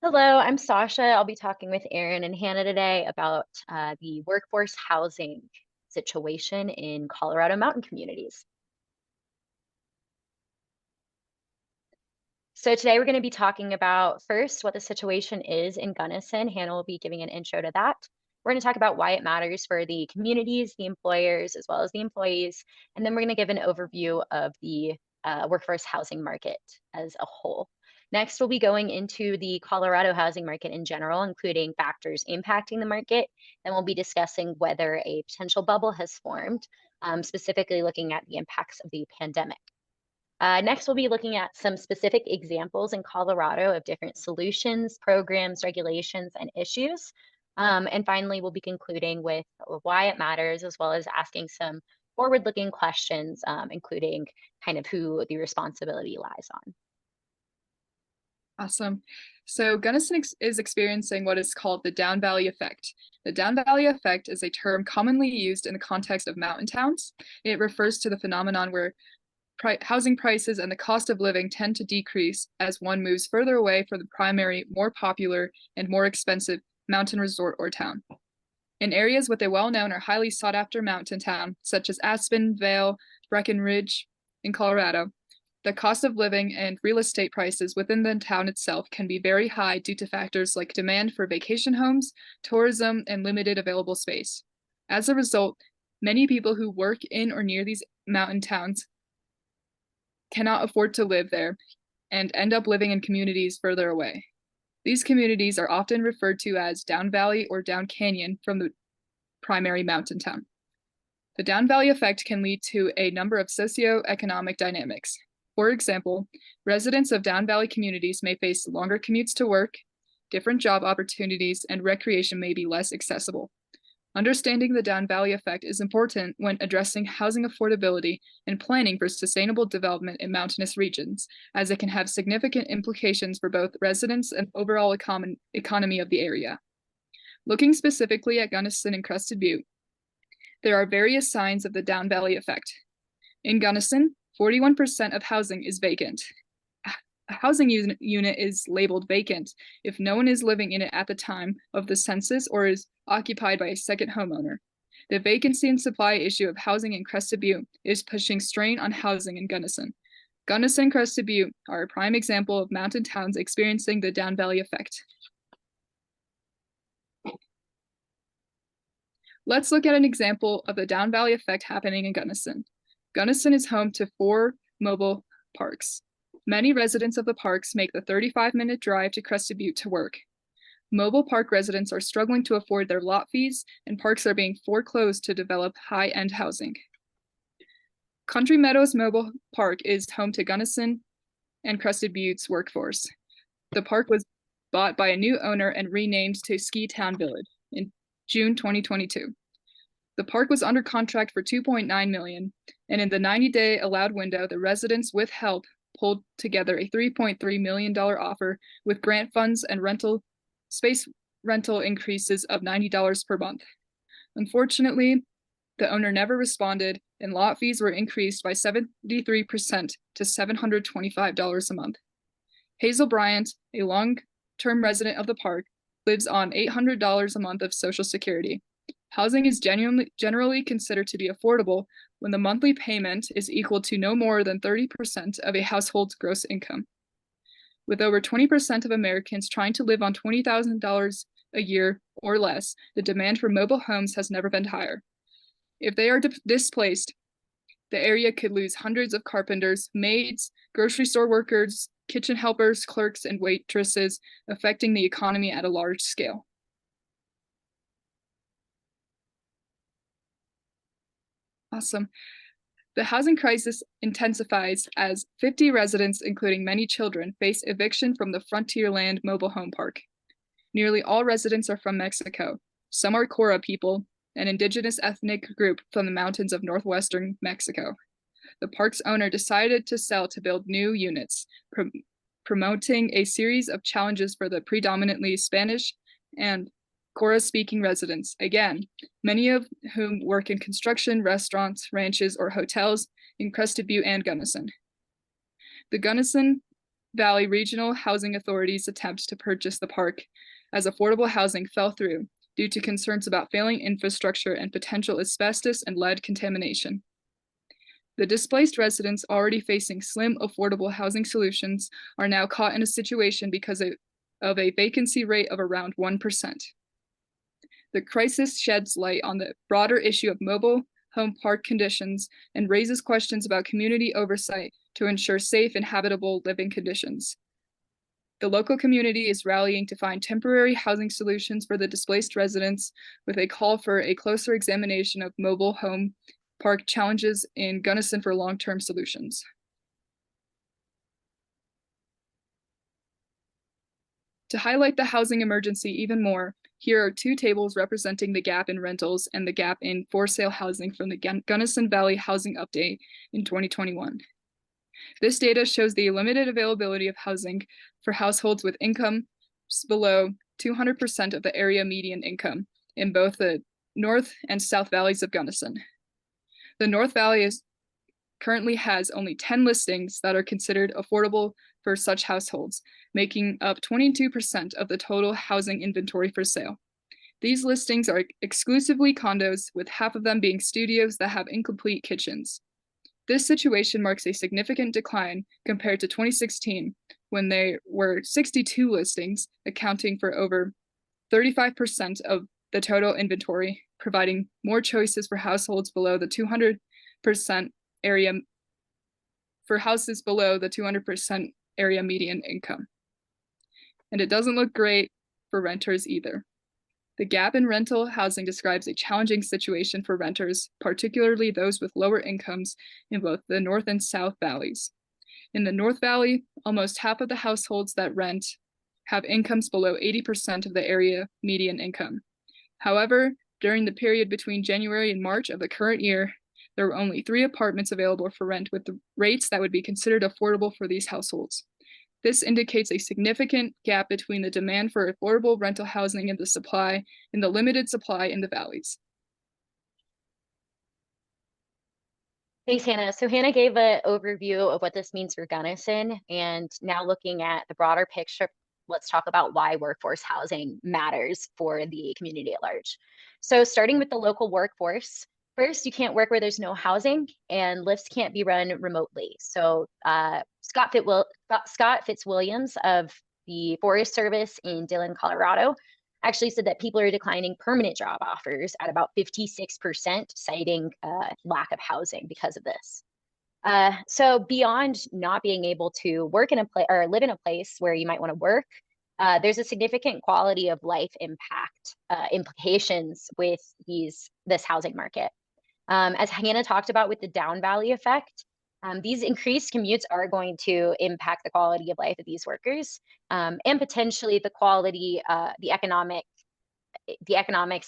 Hello, I'm Sasha. I'll be talking with Erin and Hannah today about the workforce housing situation in Colorado mountain communities. So today we're going to be talking about first what the situation is in Gunnison. Hannah will be giving an intro to that. We're going to talk about why it matters for the communities, the employers, as well as the employees. And then we're going to give an overview of the workforce housing market as a whole. Next, we'll be going into the Colorado housing market in general, including factors impacting the market. Then we'll be discussing whether a potential bubble has formed, specifically looking at the impacts of the pandemic. Next, we'll be looking at some specific examples in Colorado of different solutions, programs, regulations, and issues. And finally, we'll be concluding with why it matters, as well as asking some forward-looking questions, including kind of who the responsibility lies on. Awesome. So Gunnison is experiencing what is called the Down Valley effect. The Down Valley effect is a term commonly used in the context of mountain towns. It refers to the phenomenon where housing prices and the cost of living tend to decrease as one moves further away from the primary, more popular, and more expensive mountain resort or town. In areas with a well-known or highly sought-after mountain town, such as Aspen, Vail, Breckenridge in Colorado, the cost of living and real estate prices within the town itself can be very high due to factors like demand for vacation homes, tourism, and limited available space. As a result, many people who work in or near these mountain towns cannot afford to live there and end up living in communities further away. These communities are often referred to as Down Valley or Down Canyon from the primary mountain town. The Down Valley effect can lead to a number of socioeconomic dynamics. For example, residents of Down Valley communities may face longer commutes to work, different job opportunities, and recreation may be less accessible. Understanding the Down Valley effect is important when addressing housing affordability and planning for sustainable development in mountainous regions, as it can have significant implications for both residents and overall economy of the area. Looking specifically at Gunnison and Crested Butte, there are various signs of the Down Valley effect. In Gunnison, 41% of housing is vacant. A housing unit is labeled vacant if no one is living in it at the time of the census or is occupied by a second homeowner. The vacancy and supply issue of housing in Crested Butte is pushing strain on housing in Gunnison. Gunnison and Crested Butte are a prime example of mountain towns experiencing the Down Valley effect. Let's look at an example of the Down Valley effect happening in Gunnison. Gunnison is home to 4 mobile parks. Many residents of the parks make the 35-minute drive to Crested Butte to work. Mobile park residents are struggling to afford their lot fees, and parks are being foreclosed to develop high-end housing. Country Meadows Mobile Park is home to Gunnison and Crested Butte's workforce. The park was bought by a new owner and renamed to Ski Town Village in June 2022. The park was under contract for $2.9 million, and in the 90-day allowed window, the residents with help pulled together a $3.3 million offer with grant funds and space rental increases of $90 per month. Unfortunately, the owner never responded, and lot fees were increased by 73% to $725 a month. Hazel Bryant, a long-term resident of the park, lives on $800 a month of Social Security. Housing is generally considered to be affordable when the monthly payment is equal to no more than 30% of a household's gross income. With over 20% of Americans trying to live on $20,000 a year or less, the demand for mobile homes has never been higher. If they are displaced, the area could lose hundreds of carpenters, maids, grocery store workers, kitchen helpers, clerks, and waitresses, affecting the economy at a large scale. Awesome. The housing crisis intensifies as 50 residents, including many children, face eviction from the Frontierland Mobile Home Park. Nearly all residents are from Mexico. Some are Cora people, an indigenous ethnic group from the mountains of northwestern Mexico. The park's owner decided to sell to build new units, promoting a series of challenges for the predominantly Spanish and Cora-speaking residents, again, many of whom work in construction, restaurants, ranches, or hotels in Crested Butte and Gunnison. The Gunnison Valley Regional Housing Authority's attempt to purchase the park as affordable housing fell through due to concerns about failing infrastructure and potential asbestos and lead contamination. The displaced residents already facing slim affordable housing solutions are now caught in a situation because of a vacancy rate of around 1%. The crisis sheds light on the broader issue of mobile home park conditions and raises questions about community oversight to ensure safe and habitable living conditions. The local community is rallying to find temporary housing solutions for the displaced residents, with a call for a closer examination of mobile home park challenges in Gunnison for long-term solutions. To highlight the housing emergency even more, here are two tables representing the gap in rentals and the gap in for-sale housing from the Gunnison Valley Housing Update in 2021. This data shows the limited availability of housing for households with incomes below 200% of the area median income in both the North and South Valleys of Gunnison. The North Valley currently has only 10 listings that are considered affordable for such households, making up 22% of the total housing inventory for sale. These listings are exclusively condos, with half of them being studios that have incomplete kitchens. This situation marks a significant decline compared to 2016, when there were 62 listings, accounting for over 35% of the total inventory, providing more choices for households below the 200% area, for houses below the 200% area median income. And it doesn't look great for renters either. The gap in rental housing describes a challenging situation for renters, particularly those with lower incomes in both the North and South Valleys. In the North Valley, almost half of the households that rent have incomes below 80% of the area median income. However, during the period between January and March of the current year, there were only 3 apartments available for rent with the rates that would be considered affordable for these households. This indicates a significant gap between the demand for affordable rental housing and the limited supply in the valleys. Thanks, Hannah. So Hannah gave an overview of what this means for Gunnison, and now looking at the broader picture, let's talk about why workforce housing matters for the community at large. So starting with the local workforce, first, you can't work where there's no housing, and lifts can't be run remotely. So Scott Fitzwilliams of the Forest Service in Dillon, Colorado, actually said that people are declining permanent job offers at about 56%, citing lack of housing because of this. So beyond not being able to work in a place or live in a place where you might want to work, there's a significant quality of life impact implications with this housing market. As Hannah talked about with the down valley effect, these increased commutes are going to impact the quality of life of these workers, and potentially the quality, the economics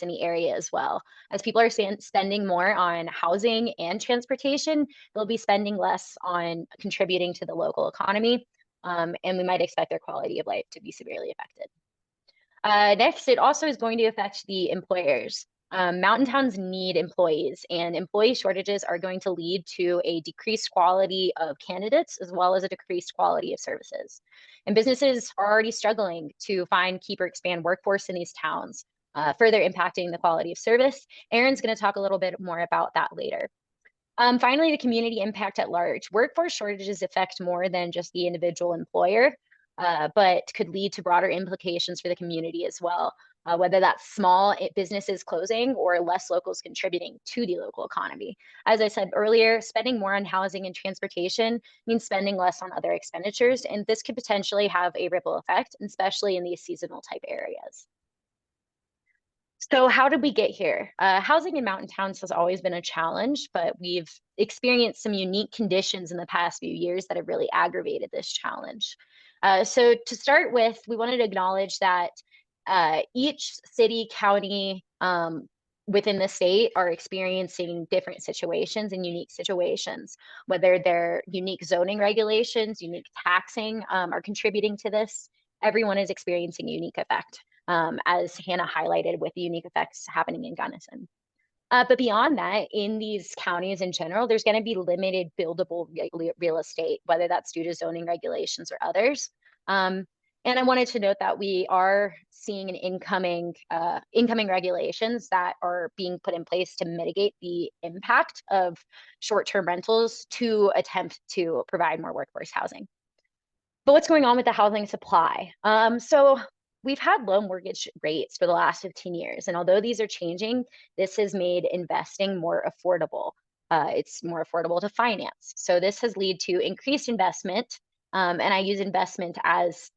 in the area as well. As people are spending more on housing and transportation, they'll be spending less on contributing to the local economy, and we might expect their quality of life to be severely affected. Next, it also is going to affect the employers. Mountain towns need employees, and employee shortages are going to lead to a decreased quality of candidates as well as a decreased quality of services. And businesses are already struggling to find, keep, or expand workforce in these towns, further impacting the quality of service. Erin's going to talk a little bit more about that later. Finally, the community impact at large. Workforce shortages affect more than just the individual employer, but could lead to broader implications for the community as well, whether that's small businesses closing or less locals contributing to the local economy. As I said earlier, spending more on housing and transportation means spending less on other expenditures, and this could potentially have a ripple effect, especially in these seasonal type areas. So how did we get here? Housing in mountain towns has always been a challenge, but we've experienced some unique conditions in the past few years that have really aggravated this challenge. So to start with, we wanted to acknowledge that each city, county within the state are experiencing different situations and unique situations, whether they're unique zoning regulations, unique taxing are contributing to this. Everyone is experiencing a unique effect, as Hannah highlighted with the unique effects happening in Gunnison. But beyond that, in these counties in general, there's going to be limited buildable real estate, whether that's due to zoning regulations or others. Um, and I wanted to note that we are seeing an incoming regulations that are being put in place to mitigate the impact of short-term rentals to attempt to provide more workforce housing. But what's going on with the housing supply? So we've had low mortgage rates for the last 15 years. And although these are changing, this has made investing more affordable. It's more affordable to finance. So this has led to increased investment. And I use investment as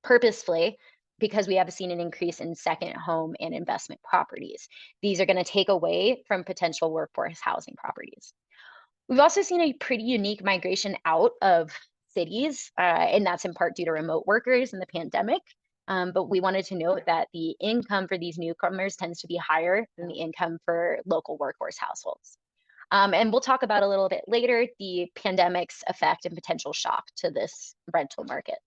purposefully because we have seen an increase in second home and investment properties. These are going to take away from potential workforce housing properties. We've also seen a pretty unique migration out of cities, and that's in part due to remote workers and the pandemic. But we wanted to note that the income for these newcomers tends to be higher than the income for local workforce households. And we'll talk about a little bit later the pandemic's effect and potential shock to this rental market.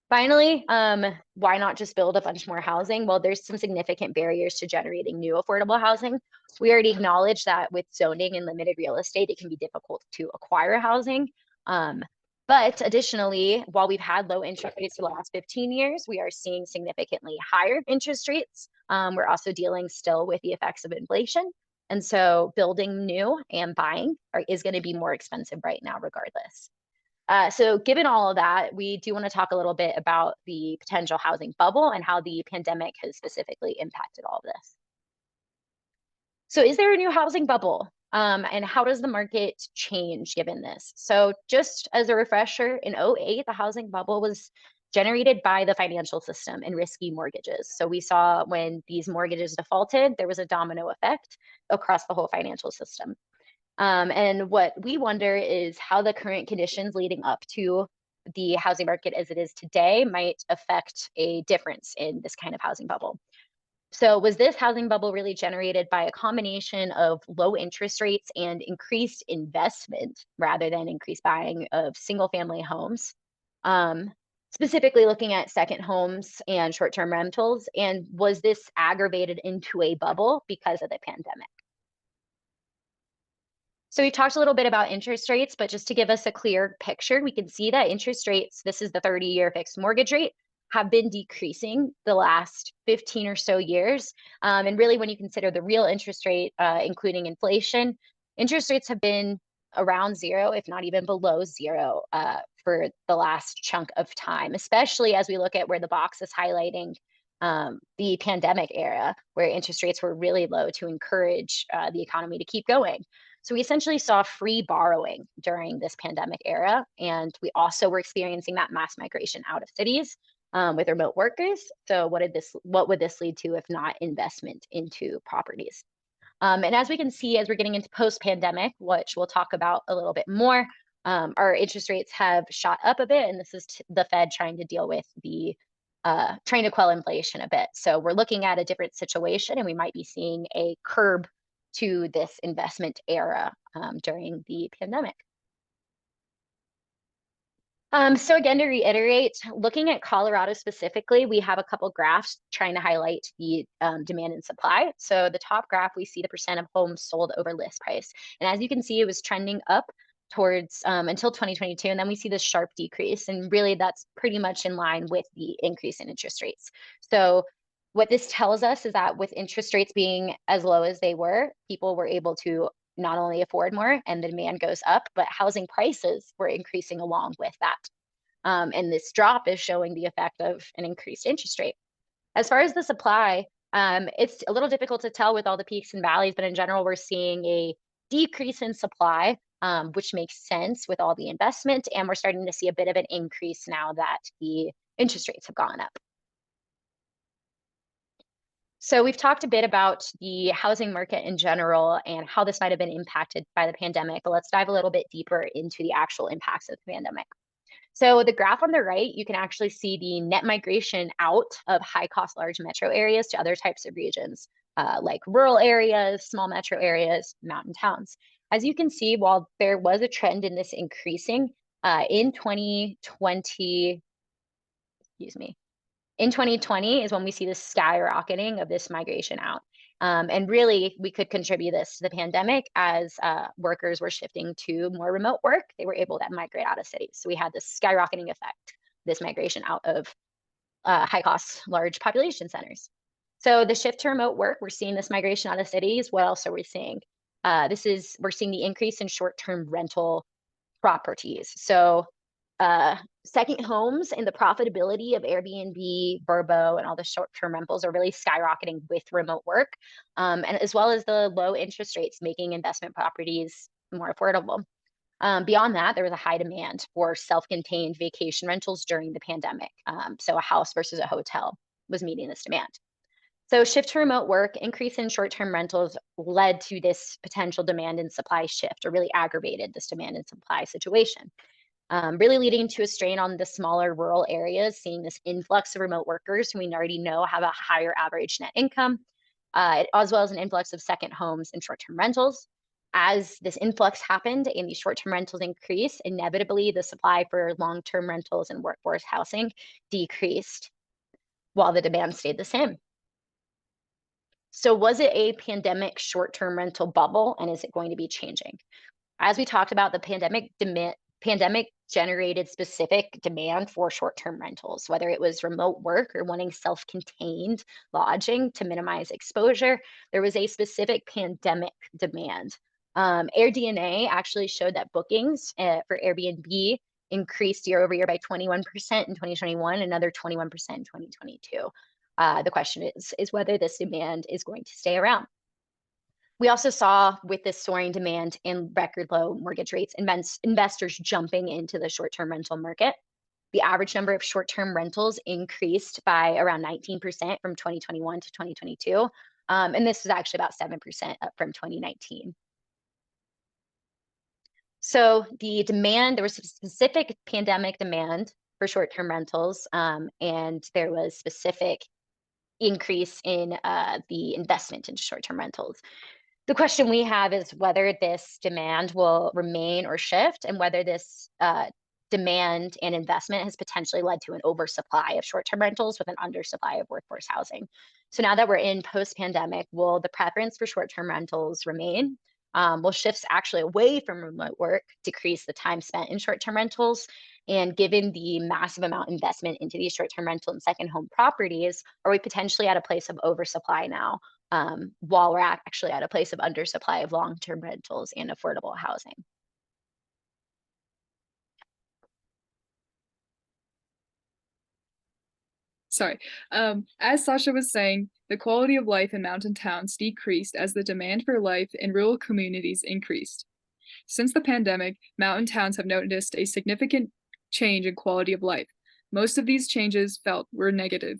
Finally, why not just build a bunch more housing? Well, there's some significant barriers to generating new affordable housing. We already acknowledged that with zoning and limited real estate, it can be difficult to acquire housing. But additionally, while we've had low interest rates for the last 15 years, we are seeing significantly higher interest rates. We're also dealing still with the effects of inflation. And so building new and buying is going to be more expensive right now, regardless. So given all of that, we do want to talk a little bit about the potential housing bubble and how the pandemic has specifically impacted all of this. So is there a new housing bubble? And how does the market change given this? So just as a refresher, in 2008, the housing bubble was generated by the financial system and risky mortgages. So we saw when these mortgages defaulted, there was a domino effect across the whole financial system. And what we wonder is how the current conditions leading up to the housing market as it is today might affect a difference in this kind of housing bubble. So was this housing bubble really generated by a combination of low interest rates and increased investment rather than increased buying of single family homes? Specifically looking at second homes and short-term rentals, and was this aggravated into a bubble because of the pandemic? So we talked a little bit about interest rates, but just to give us a clear picture, we can see that interest rates, this is the 30-year fixed mortgage rate, have been decreasing the last 15 or so years. And really when you consider the real interest rate, including inflation, interest rates have been around zero, if not even below zero for the last chunk of time, especially as we look at where the box is highlighting the pandemic era, where interest rates were really low to encourage the economy to keep going. So we essentially saw free borrowing during this pandemic era. And we also were experiencing that mass migration out of cities with remote workers. So what would this lead to if not investment into properties? And as we can see, as we're getting into post-pandemic, which we'll talk about a little bit more, our interest rates have shot up a bit. And this is the Fed trying to deal with trying to quell inflation a bit. So we're looking at a different situation and we might be seeing a curb to this investment era during the pandemic. So again, to reiterate, looking at Colorado specifically, we have a couple graphs trying to highlight the demand and supply. So the top graph, we see the percent of homes sold over list price. And as you can see, it was trending up towards until 2022. And then we see this sharp decrease. And really that's pretty much in line with the increase in interest rates. So what this tells us is that with interest rates being as low as they were, people were able to not only afford more and the demand goes up, but housing prices were increasing along with that. And this drop is showing the effect of an increased interest rate. As far as the supply, it's a little difficult to tell with all the peaks and valleys, but in general, we're seeing a decrease in supply, which makes sense with all the investment. And we're starting to see a bit of an increase now that the interest rates have gone up. So we've talked a bit about the housing market in general and how this might have been impacted by the pandemic, but let's dive a little bit deeper into the actual impacts of the pandemic. So the graph on the right, you can actually see the net migration out of high-cost large metro areas to other types of regions, like rural areas, small metro areas, mountain towns. As you can see, while there was a trend in this increasing in 2020, in 2020 is when we see the skyrocketing of this migration out. And really, we could contribute this to the pandemic as workers were shifting to more remote work. They were able to migrate out of cities. So we had this skyrocketing effect, this migration out of high cost, large population centers. So the shift to remote work, we're seeing this migration out of cities. What else are we seeing? We're seeing the increase in short-term rental properties. So second homes and the profitability of Airbnb, Vrbo, and all the short-term rentals are really skyrocketing with remote work, and as well as the low interest rates making investment properties more affordable. Beyond that, there was a high demand for self-contained vacation rentals during the pandemic. So a house versus a hotel was meeting this demand. So shift to remote work, increase in short-term rentals led to this potential demand and supply shift, or really aggravated this demand and supply situation, really leading to a strain on the smaller rural areas, seeing this influx of remote workers who we already know have a higher average net income, as well as an influx of second homes and short-term rentals. As this influx happened and these short-term rentals increased, inevitably the supply for long-term rentals and workforce housing decreased while the demand stayed the same. So was it a pandemic short-term rental bubble, and is it going to be changing? As we talked about, the pandemic generated specific demand for short-term rentals, whether it was remote work or wanting self-contained lodging to minimize exposure. There was a specific pandemic demand. AirDNA actually showed that bookings for Airbnb increased year over year by 21% in 2021, another 21% in 2022. The question is whether this demand is going to stay around. We also saw with this soaring demand and record low mortgage rates, investors jumping into the short-term rental market. The average number of short-term rentals increased by around 19% from 2021 to 2022. And this was actually about 7% up from 2019. So the demand, there was a specific pandemic demand for short-term rentals, and there was specific increase in the investment into short-term rentals. The question we have is whether this demand will remain or shift, and whether this demand and investment has potentially led to an oversupply of short-term rentals with an undersupply of workforce housing. So now that we're in post-pandemic, will the preference for short-term rentals remain? Will shifts actually away from remote work decrease the time spent in short-term rentals? And given the massive amount of investment into these short-term rental and second home properties, are we potentially at a place of oversupply now, while we're actually at a place of undersupply of long-term rentals and affordable housing? Sorry. As Sasha was saying, the quality of life in mountain towns decreased as the demand for life in rural communities increased. Since the pandemic, mountain towns have noticed a significant change in quality of life. Most of these changes felt were negative.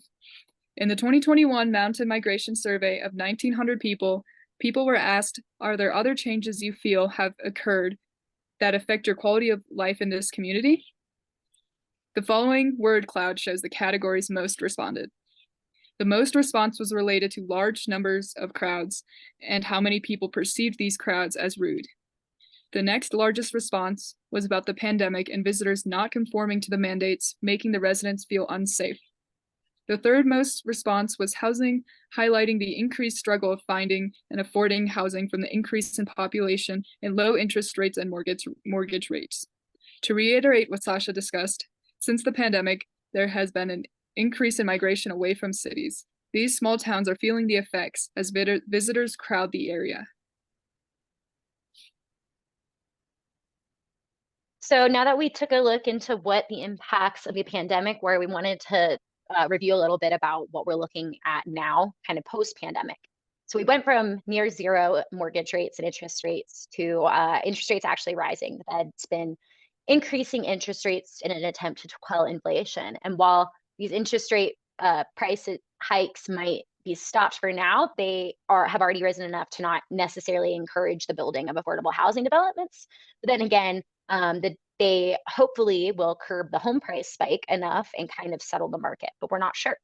In the 2021 Mountain Migration Survey of 1,900 people were asked, are there other changes you feel have occurred that affect your quality of life in this community? The following word cloud shows the categories most responded. The most response was related to large numbers of crowds and how many people perceived these crowds as rude. The next largest response was about the pandemic and visitors not conforming to the mandates, making the residents feel unsafe. The third most response was housing, highlighting the increased struggle of finding and affording housing from the increase in population and low interest rates and mortgage rates. To reiterate what Sasha discussed, since the pandemic, there has been an increase in migration away from cities. These small towns are feeling the effects as visitors crowd the area. So now that we took a look into what the impacts of the pandemic were, we wanted to review a little bit about what we're looking at now, kind of post-pandemic. So we went from near zero mortgage rates and interest rates to interest rates actually rising. The Fed's been increasing interest rates in an attempt to quell inflation. And while these interest rate price hikes might be stopped for now, they have already risen enough to not necessarily encourage the building of affordable housing developments. But then again, they hopefully will curb the home price spike enough and kind of settle the market, but we're not sure.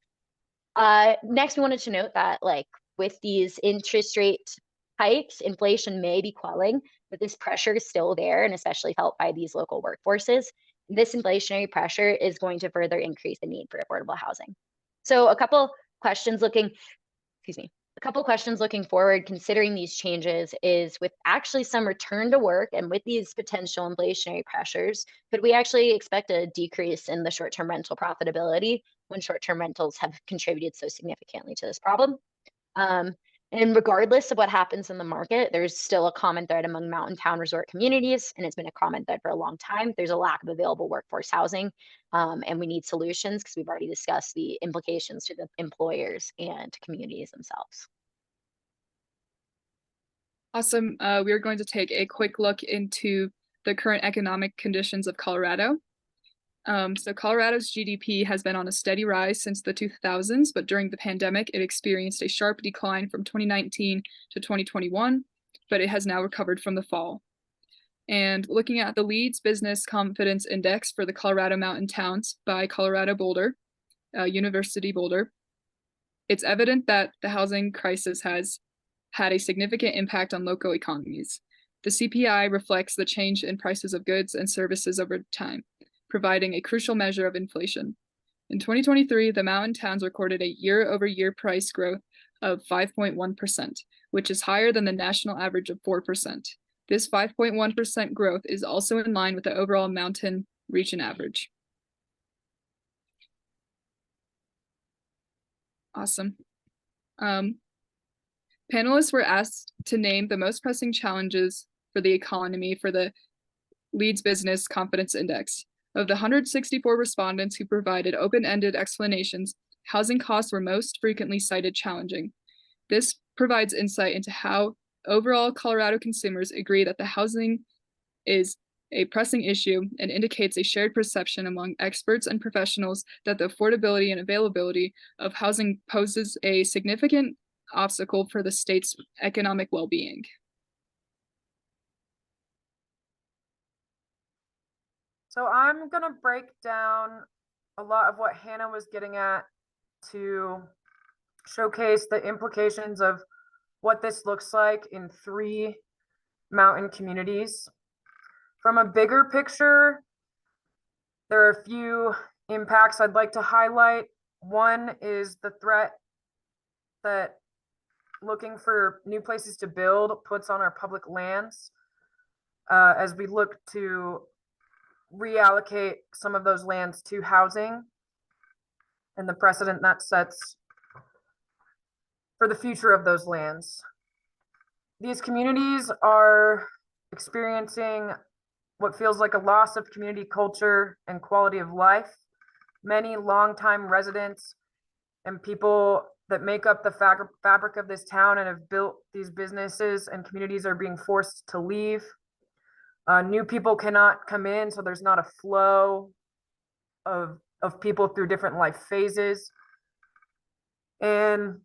Next, we wanted to note that with these interest rate hikes, inflation may be quelling, but this pressure is still there, and especially felt by these local workforces. This inflationary pressure is going to further increase the need for affordable housing. So a couple questions looking couple questions looking forward, considering these changes, is with actually some return to work and with these potential inflationary pressures, could we actually expect a decrease in the short-term rental profitability when short-term rentals have contributed so significantly to this problem? Um, and regardless of what happens in the market, there's still a common thread among mountain town resort communities, and it's been a common thread for a long time. There's a lack of available workforce housing, and we need solutions because we've already discussed the implications to the employers and communities themselves. Awesome. We are going to take a quick look into the current economic conditions of Colorado. So Colorado's GDP has been on a steady rise since the 2000s, but during the pandemic, it experienced a sharp decline from 2019 to 2021, but it has now recovered from the fall. And looking at the Leeds Business Confidence Index for the Colorado Mountain Towns by Colorado Boulder, University Boulder, it's evident that the housing crisis has had a significant impact on local economies. The CPI reflects the change in prices of goods and services over time, providing a crucial measure of inflation. In 2023, the mountain towns recorded a year-over-year price growth of 5.1%, which is higher than the national average of 4%. This 5.1% growth is also in line with the overall mountain region average. Awesome. Panelists were asked to name the most pressing challenges for the economy for the Leeds Business Confidence Index. Of the 164 respondents who provided open-ended explanations, housing costs were most frequently cited challenging. This provides insight into how overall Colorado consumers agree that the housing is a pressing issue and indicates a shared perception among experts and professionals that the affordability and availability of housing poses a significant obstacle for the state's economic well-being. So I'm going to break down a lot of what Hannah was getting at to showcase the implications of what this looks like in 3 mountain communities. From a bigger picture, there are a few impacts I'd like to highlight. One is the threat that looking for new places to build puts on our public lands as we look to reallocate some of those lands to housing and the precedent that sets for the future of those lands. These communities are experiencing what feels like a loss of community culture and quality of life. Many longtime residents and people that make up the fabric of this town and have built these businesses and communities are being forced to leave. New people cannot come in, so there's not a flow of people through different life phases. And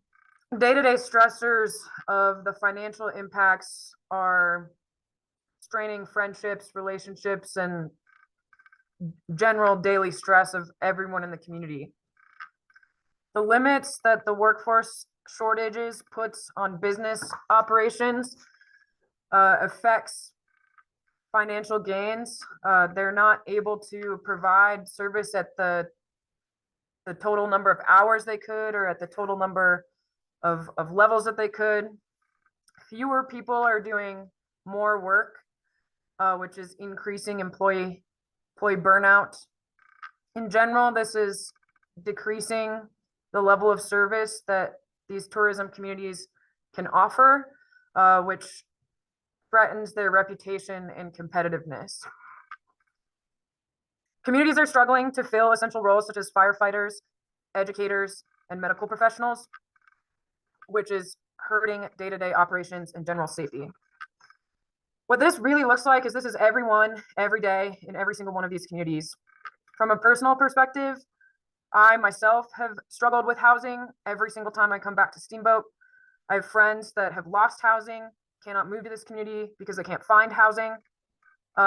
day-to-day stressors of the financial impacts are straining friendships, relationships, and general daily stress of everyone in the community. The limits that the workforce shortages puts on business operations affects financial gains. They're not able to provide service at the total number of hours they could or at the total number of levels that they could. Fewer people are doing more work, which is increasing employee burnout. In general, this is decreasing the level of service that these tourism communities can offer, which threatens their reputation and competitiveness. Communities are struggling to fill essential roles such as firefighters, educators, and medical professionals, which is hurting day-to-day operations and general safety. What this really looks like is this is everyone, every day, in every single one of these communities. From a personal perspective, I myself have struggled with housing every single time I come back to Steamboat. I have friends that have lost housing, cannot move to this community because they can't find housing.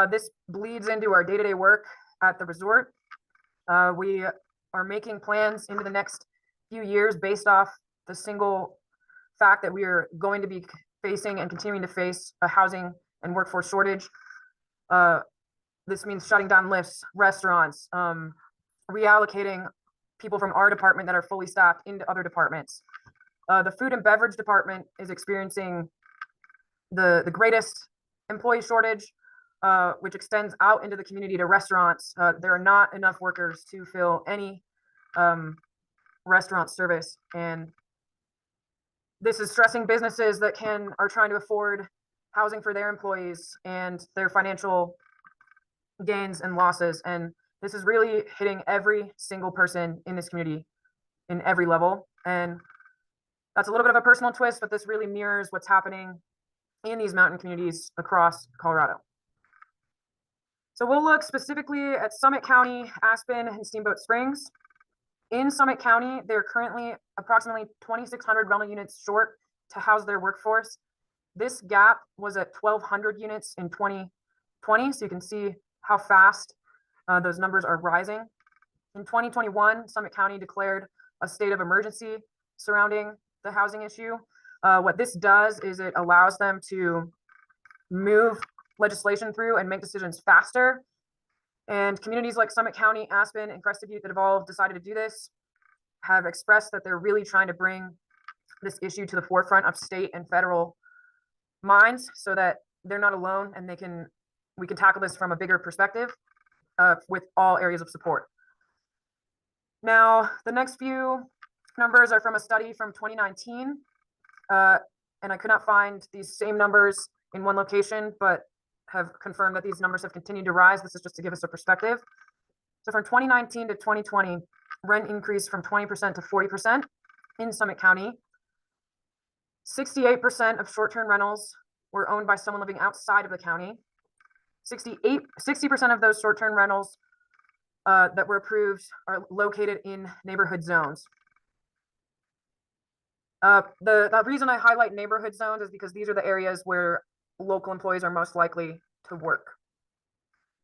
This bleeds into our day-to-day work at the resort. We are making plans into the next few years based off the single fact that we are going to be facing and continuing to face a housing and workforce shortage. This means shutting down lifts, restaurants, reallocating people from our department that are fully staffed into other departments. The food and beverage department is experiencing the greatest employee shortage, which extends out into the community to restaurants. There are not enough workers to fill any restaurant service, and this is stressing businesses that are trying to afford housing for their employees and their financial gains and losses. And this is really hitting every single person in this community in every level. And that's a little bit of a personal twist, but this really mirrors what's happening in these mountain communities across Colorado. So we'll look specifically at Summit County, Aspen, and Steamboat Springs. In Summit County, they're currently approximately 2,600 rental units short to house their workforce. This gap was at 1,200 units in 2020, so you can see how fast those numbers are rising. In 2021, Summit County declared a state of emergency surrounding the housing issue. What this does is it allows them to move legislation through and make decisions faster. And communities like Summit County, Aspen, and Crested Butte that have all decided to do this have expressed that they're really trying to bring this issue to the forefront of state and federal minds so that they're not alone and we can tackle this from a bigger perspective with all areas of support. Now, the next few numbers are from a study from 2019, and I could not find these same numbers in one location, but have confirmed that these numbers have continued to rise. This is just to give us a perspective. So from 2019 to 2020, rent increased from 20% to 40% in Summit County. 68% of short-term rentals were owned by someone living outside of the county. 60% of those short-term rentals that were approved are located in neighborhood zones. The reason I highlight neighborhood zones is because these are the areas where local employees are most likely to work.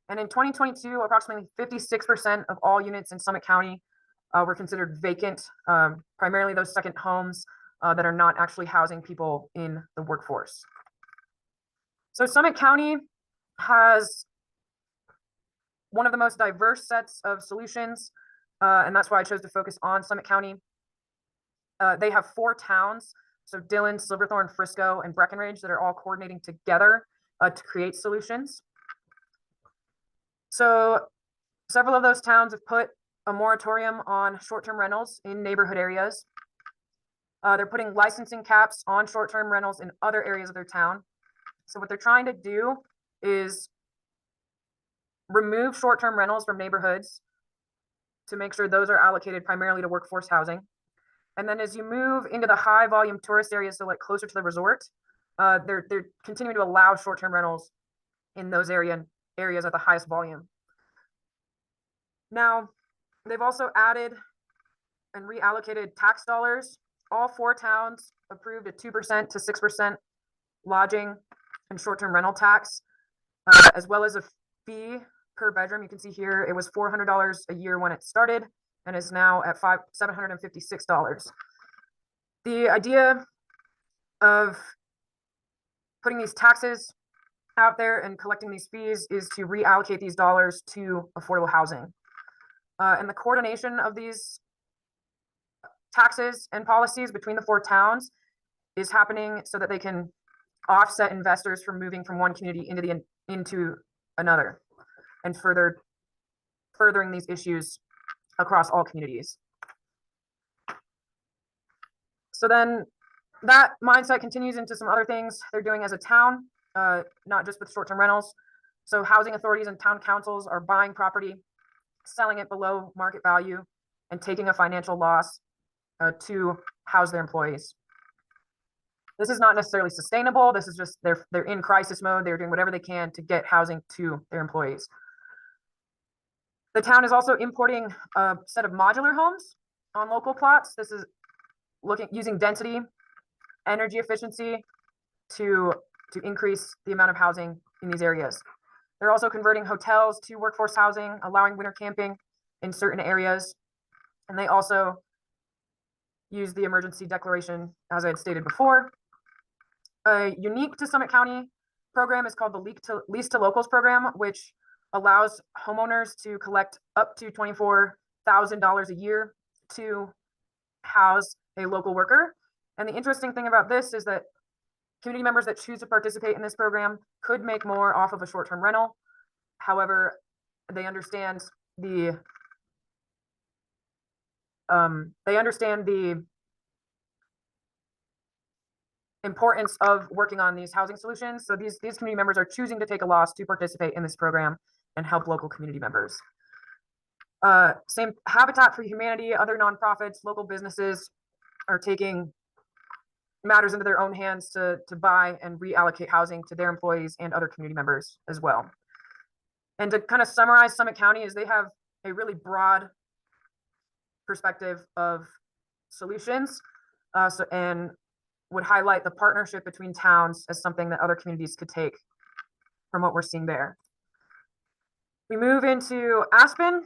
And in 2022, approximately 56% of all units in Summit County were considered vacant, primarily those second homes that are not actually housing people in the workforce. So Summit County has one of the most diverse sets of solutions, and that's why I chose to focus on Summit County. They have 4 towns, so Dillon, Silverthorne, Frisco, and Breckenridge, that are all coordinating together to create solutions. So several of those towns have put a moratorium on short-term rentals in neighborhood areas. They're putting licensing caps on short-term rentals in other areas of their town. So what they're trying to do is remove short-term rentals from neighborhoods to make sure those are allocated primarily to workforce housing. And then as you move into the high volume tourist areas, so like closer to the resort, they're continuing to allow short-term rentals in those areas at the highest volume. Now, they've also added and reallocated tax dollars. All 4 towns approved a 2% to 6% lodging and short-term rental tax, as well as a fee per bedroom. You can see here it was $400 a year when it started and is now at $756. The idea of putting these taxes out there and collecting these fees is to reallocate these dollars to affordable housing. And the coordination of these taxes and policies between the 4 towns is happening so that they can offset investors from moving from one community into another, and furthering these issues across all communities. So then that mindset continues into some other things they're doing as a town, not just with short-term rentals. So housing authorities and town councils are buying property, selling it below market value, and taking a financial loss to house their employees. This is not necessarily sustainable. This is just they're in crisis mode. They're doing whatever they can to get housing to their employees. The town is also importing a set of modular homes on local plots. This is using density, energy efficiency to increase the amount of housing in these areas. They're also converting hotels to workforce housing, allowing winter camping in certain areas. And they also use the emergency declaration, as I had stated before. Unique to Summit County program is called the Lease to Locals program, which allows homeowners to collect up to $24,000 a year to house a local worker. And the interesting thing about this is that community members that choose to participate in this program could make more off of a short-term rental. However, they understand the importance of working on these housing solutions. So these community members are choosing to take a loss to participate in this program and help local community members. Same Habitat for Humanity, other nonprofits, local businesses are taking matters into their own hands to buy and reallocate housing to their employees and other community members as well. And to kind of summarize Summit County is they have a really broad perspective of solutions, and would highlight the partnership between towns as something that other communities could take from what we're seeing there. We move into Aspen.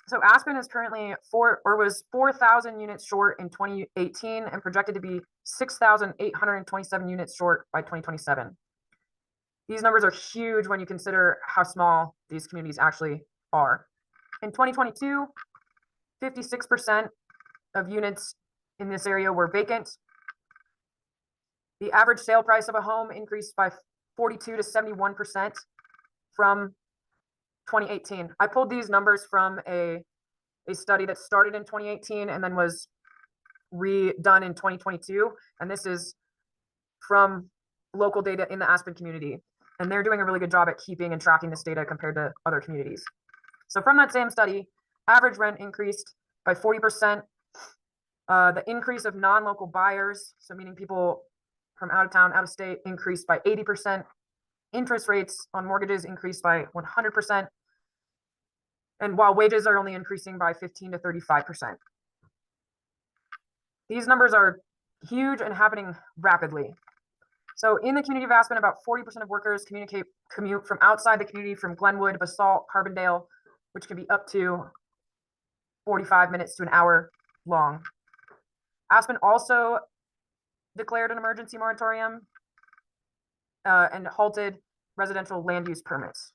So Aspen is currently was 4,000 units short in 2018 and projected to be 6,827 units short by 2027. These numbers are huge when you consider how small these communities actually are. In 2022, 56% of units in this area were vacant. The average sale price of a home increased by 42 to 71% from 2018. I pulled these numbers from a study that started in 2018 and then was redone in 2022. And this is from local data in the Aspen community. And they're doing a really good job at keeping and tracking this data compared to other communities. So from that same study, average rent increased by 40%. The increase of non-local buyers, so meaning people from out of town, out of state, increased by 80%. Interest rates on mortgages increased by 100%. And while wages are only increasing by 15 to 35%. These numbers are huge and happening rapidly. So in the community of Aspen, about 40% of workers commute from outside the community, from Glenwood, Basalt, Carbondale, which can be up to 45 minutes to an hour long. Aspen also declared an emergency moratorium and halted residential land use permits.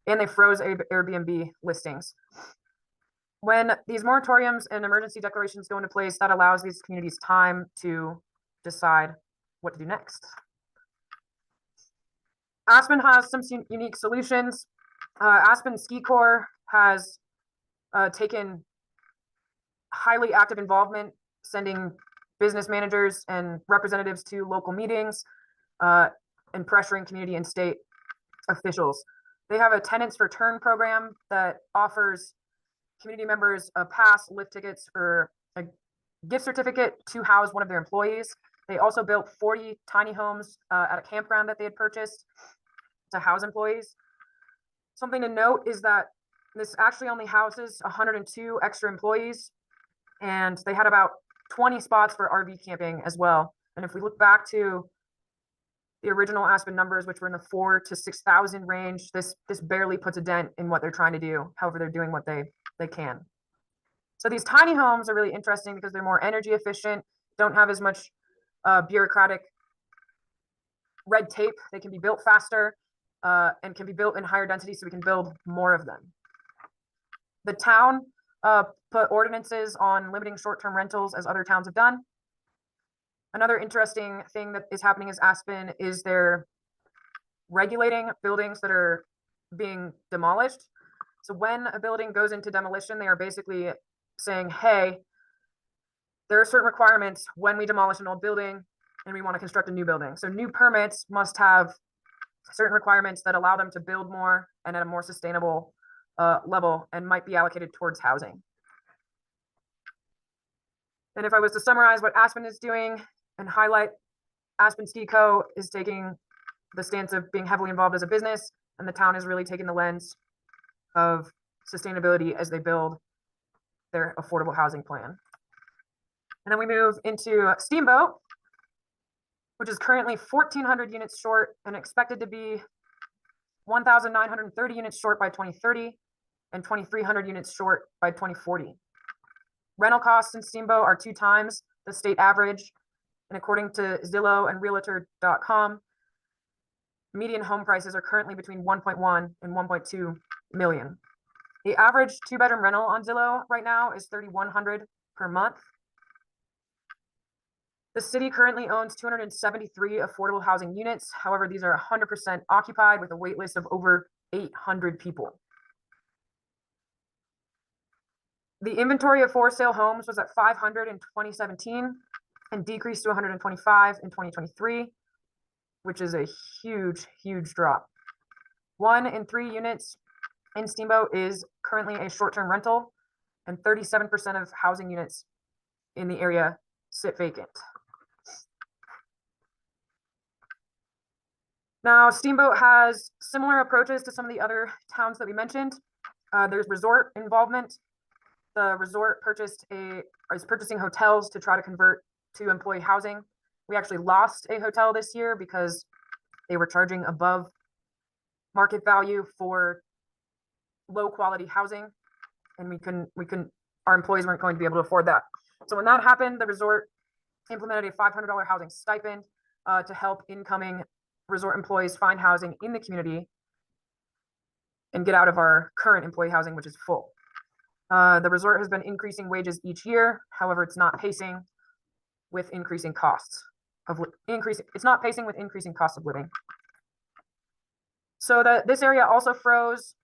And they froze Airbnb listings. When these moratoriums and emergency declarations go into place, that allows these communities time to decide what to do next. Aspen has some unique solutions. Aspen Ski Corps has taken highly active involvement, sending business managers and representatives to local meetings and pressuring community and state officials. They have a Tenants for Turn program that offers community members a pass, lift tickets, or a gift certificate to house one of their employees. They also built 40 tiny homes at a campground that they had purchased to house employees. Something to note is that this actually only houses 102 extra employees, and they had about 20 spots for RV camping as well. And if we look back to the original Aspen numbers, which were in the 4,000 to 6,000 range, this barely puts a dent in what they're trying to do. However, they're doing what they can. So these tiny homes are really interesting because they're more energy efficient, don't have as much bureaucratic red tape. They can be built faster and can be built in higher density, so we can build more of them. The town put ordinances on limiting short-term rentals, as other towns have done. Another interesting thing that is happening as Aspen is they're regulating buildings that are being demolished. So when a building goes into demolition, they are basically saying, hey, there are certain requirements when we demolish an old building and we want to construct a new building. So new permits must have certain requirements that allow them to build more and at a more sustainable level, and might be allocated towards housing. And if I was to summarize what Aspen is doing and highlight, Aspen Ski Co. is taking the stance of being heavily involved as a business, and the town is really taking the lens of sustainability as they build their affordable housing plan. And then we move into Steamboat, which is currently 1,400 units short and expected to be 1,930 units short by 2030 and 2,300 units short by 2040. Rental costs in Steamboat are 2 times the state average. And according to Zillow and Realtor.com, median home prices are currently between 1.1 and 1.2 million. The average 2-bedroom rental on Zillow right now is $3,100 per month. The city currently owns 273 affordable housing units. However, these are 100% occupied with a wait list of over 800 people. The inventory of for sale homes was at 500 in 2017 and decreased to 125 in 2023, which is a huge, huge drop. 1 in 3 units in Steamboat is currently a short-term rental, and 37% of housing units in the area sit vacant. Now, Steamboat has similar approaches to some of the other towns that we mentioned. There's resort involvement. The resort is purchasing hotels to try to convert to employee housing. We actually lost a hotel this year because they were charging above market value for low quality housing, and our employees weren't going to be able to afford that. So when that happened, the resort implemented a $500 housing stipend to help incoming resort employees find housing in the community and get out of our current employee housing, which is full. The resort has been increasing wages each year. However, it's not pacing with increasing costs of it's not pacing with increasing costs of living. So this area also froze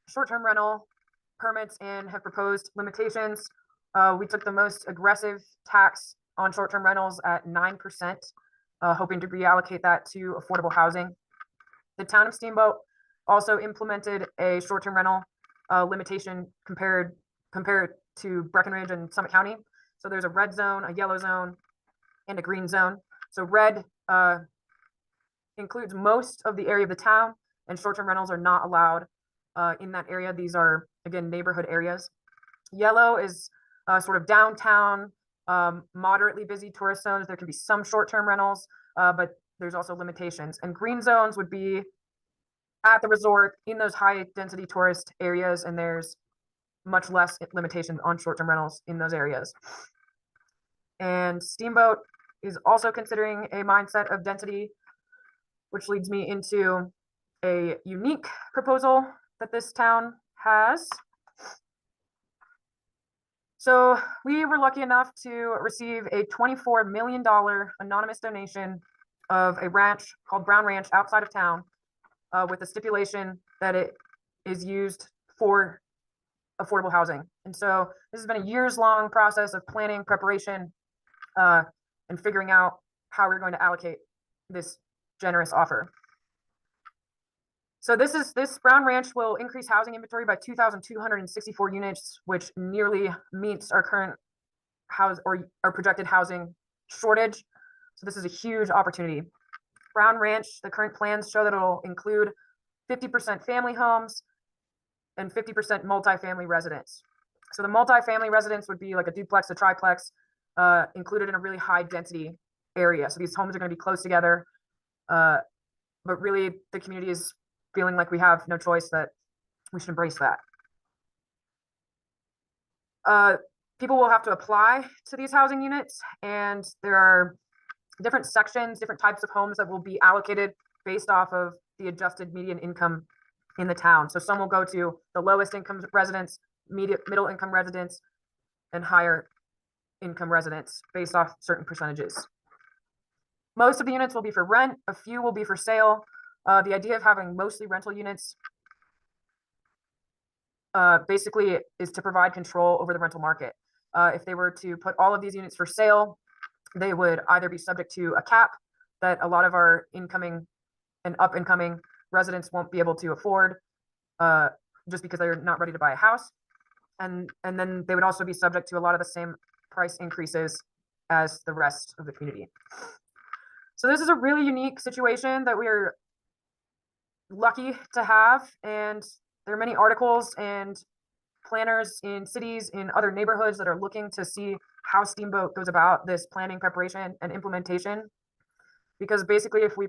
short-term rental permits and have proposed limitations. We took the most aggressive tax on short-term rentals at 9%, hoping to reallocate that to affordable housing. The town of Steamboat also implemented a short-term rental limitation compared to Breckenridge and Summit County. So there's a red zone, a yellow zone, and a green zone. So red includes most of the area of the town, and short-term rentals are not allowed in that area. These are, again, neighborhood areas. Yellow is sort of downtown, moderately busy tourist zones. There can be some short-term rentals, but there's also limitations. And green zones would be at the resort in those high-density tourist areas, and there's much less limitations on short-term rentals in those areas. And Steamboat is also considering a mindset of density, which leads me into a unique proposal that this town has. So we were lucky enough to receive a $24 million anonymous donation of a ranch called Brown Ranch outside of town, with a stipulation that it is used for affordable housing. And so this has been a years-long process of planning, preparation, and figuring out how we're going to allocate this generous offer. So this Brown Ranch will increase housing inventory by 2,264 units, which nearly meets our current our projected housing shortage. So this is a huge opportunity. Brown Ranch, the current plans show that it'll include 50% family homes and 50% multifamily residents. So the multifamily residents would be like a duplex, a triplex, included in a really high density area. So these homes are going to be close together, but really the community is feeling like we have no choice, that we should embrace that. People will have to apply to these housing units, and there are different sections, different types of homes that will be allocated based off of the adjusted median income in the town. So some will go to the lowest income residents, middle income residents, and higher income residents based off certain percentages. Most of the units will be for rent, a few will be for sale. The idea of having mostly rental units basically is to provide control over the rental market. If they were to put all of these units for sale, they would either be subject to a cap that a lot of our incoming and up-and-coming residents won't be able to afford, just because they're not ready to buy a house. And then they would also be subject to a lot of the same price increases as the rest of the community. So this is a really unique situation that we're lucky to have, and there are many articles and planners in cities, in other neighborhoods, that are looking to see how Steamboat goes about this planning, preparation, and implementation. Because basically, if we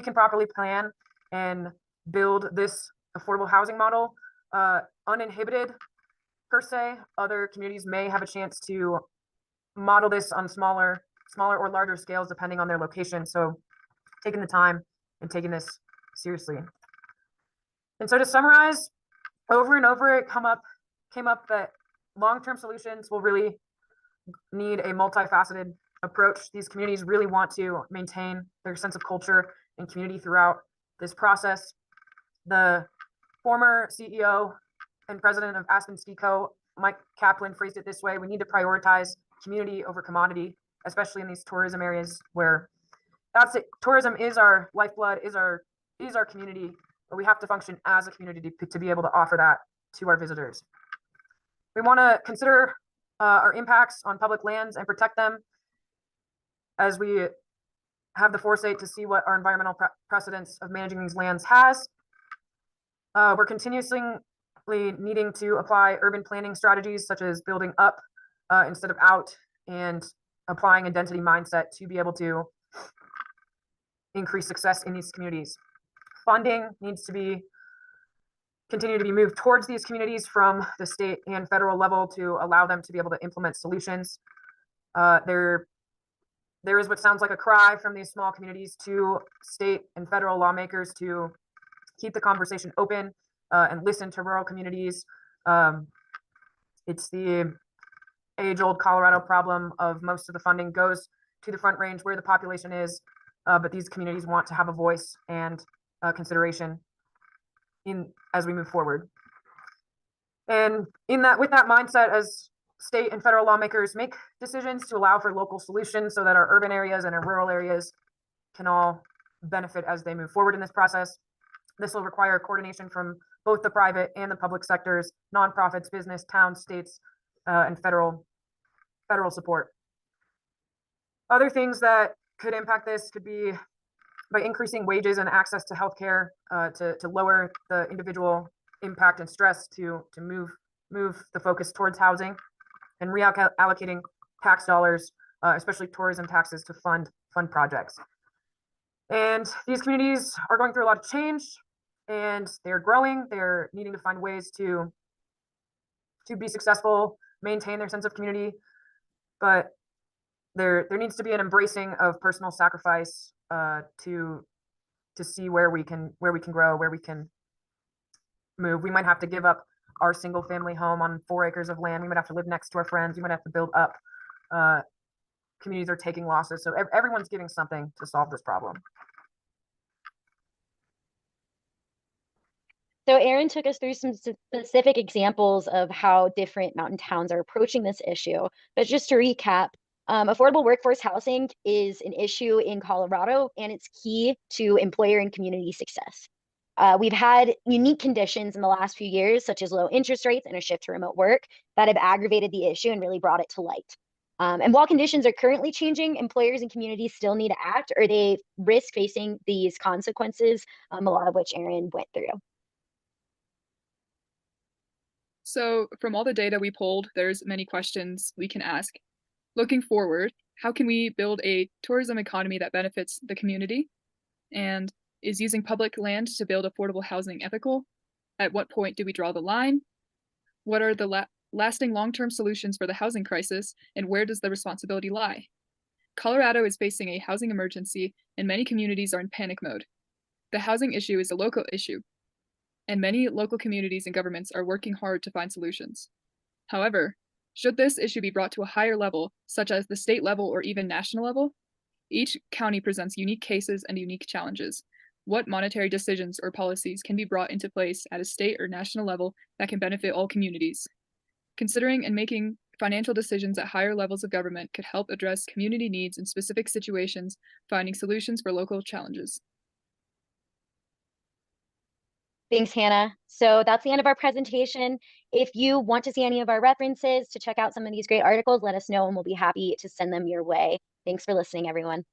can properly plan and build this affordable housing model uninhibited per se, other communities may have a chance to model this on smaller or larger scales depending on their location. So taking the time and taking this seriously. And so to summarize, over and over it came up that long-term solutions will really need a multifaceted approach. These communities really want to maintain their sense of culture and community throughout this process. The former CEO and president of Aspen Ski Co., Mike Kaplan, phrased it this way: we need to prioritize community over commodity, especially in these tourism areas where that's it. Tourism is our lifeblood, is our community, but we have to function as a community to be able to offer that to our visitors. We want to consider our impacts on public lands and protect them as we have the foresight to see what our environmental precedents of managing these lands has. We're continuously needing to apply urban planning strategies such as building up instead of out, and applying a density mindset to be able to increase success in these communities. Funding needs to continue to be moved towards these communities from the state and federal level to allow them to be able to implement solutions. There is what sounds like a cry from these small communities to state and federal lawmakers to keep the conversation open and listen to rural communities. It's the age-old Colorado problem of most of the funding goes to the Front Range where the population is, but these communities want to have a voice and consideration as we move forward. And with that mindset, as state and federal lawmakers make decisions to allow for local solutions so that our urban areas and our rural areas can all benefit as they move forward in this process. This will require coordination from both the private and the public sectors, nonprofits, business, towns, states, and federal support. Other things that could impact this could be by increasing wages and access to healthcare to lower the individual impact and stress to move the focus towards housing, and reallocating tax dollars, especially tourism taxes, to fund projects. And these communities are going through a lot of change, and they're growing. They're needing to find ways to be successful, maintain their sense of community, but there needs to be an embracing of personal sacrifice to see where we can grow, where we can move. We might have to give up our single family home on 4 acres of land. We might have to live next to our friends. We might have to build up. Communities are taking losses, so everyone's giving something to solve this problem. So Erin took us through some specific examples of how different mountain towns are approaching this issue. But just to recap, affordable workforce housing is an issue in Colorado, and it's key to employer and community success. We've had unique conditions in the last few years, such as low interest rates and a shift to remote work, that have aggravated the issue and really brought it to light. And while conditions are currently changing, employers and communities still need to act, or they risk facing these consequences, a lot of which Erin went through. So from all the data we pulled, there's many questions we can ask. Looking forward, how can we build a tourism economy that benefits the community? And is using public land to build affordable housing ethical? At what point do we draw the line? What are the lasting long-term solutions for the housing crisis, and where does the responsibility lie? Colorado is facing a housing emergency, and many communities are in panic mode. The housing issue is a local issue, and many local communities and governments are working hard to find solutions. However, should this issue be brought to a higher level, such as the state level or even national level? Each county presents unique cases and unique challenges. What monetary decisions or policies can be brought into place at a state or national level that can benefit all communities? Considering and making financial decisions at higher levels of government could help address community needs in specific situations, finding solutions for local challenges. Thanks, Hannah. So that's the end of our presentation. If you want to see any of our references to check out some of these great articles, let us know and we'll be happy to send them your way. Thanks for listening, everyone.